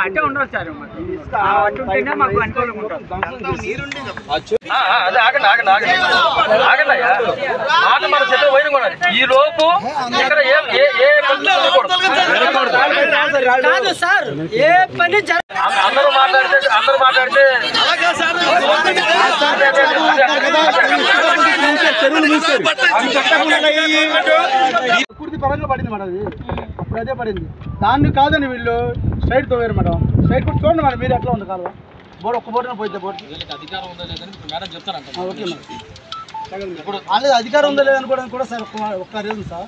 అంటే ఉండదు సార్ అటుంటేనే మాకు అనుకూలంగా ఉంటుంది. మన చెట్టు పోయిన కూడా ఈ లోపు ఇక్కడ కాదు సార్ ఏ పని అందరూ మాట్లాడితే పూర్తి పరంగా పడింది మేడం. అది అప్పుడు అదే పడింది. దాన్ని కాదని వీళ్ళు సైడ్ తోవారు మేడం. సైడ్ కూడా చూడండి మేడం మీరు ఎట్లా ఉంది కాదు బోర్డు ఒక్క బోర్డున పోయితే బోర్డు అధికారం ఉందా లేదని మేడం చెప్తాను. ఓకే మేడం ఇప్పుడు వాళ్ళది అధికారం ఉందా లేదని కూడా సార్ ఒక్క రీజన్ సార్.